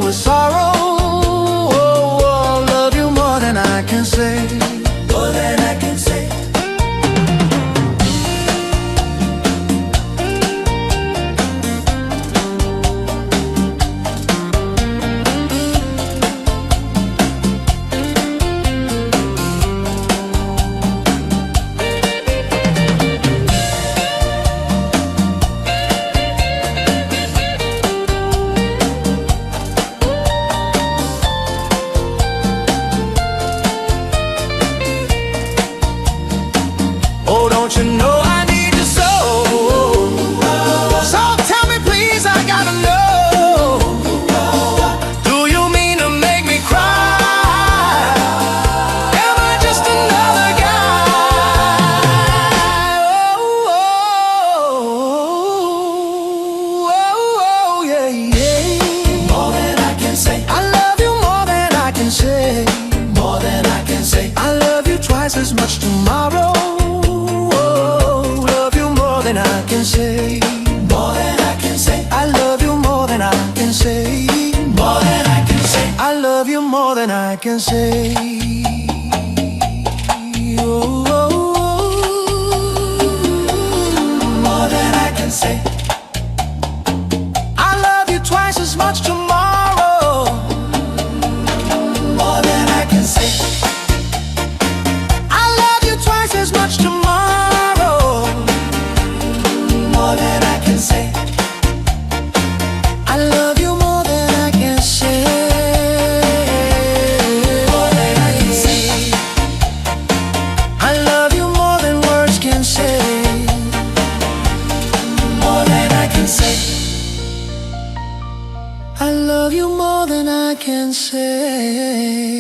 with sorrow. Oh, love you more than I can say. More than I can say. Oh, don't you know I need you so? So tell me please, I gotta know. Do you mean to make me cry? Am I just another guy? Oh, yeah, yeah. More than I can say. I love you more than I can say. More than I can say. I love you twice as much tomorrow. Than I can say, more than I can say. I love you more than I can say, more than I can say. I love you more than I can say. Oh, more than I can say. I love you twice as much tomorrow. More than I can say. I love you twice as much tomorrow. More than I can say. I love you more than I can say. More than I can say. I love you more than words can say. More than I can say. I love you more than I can say.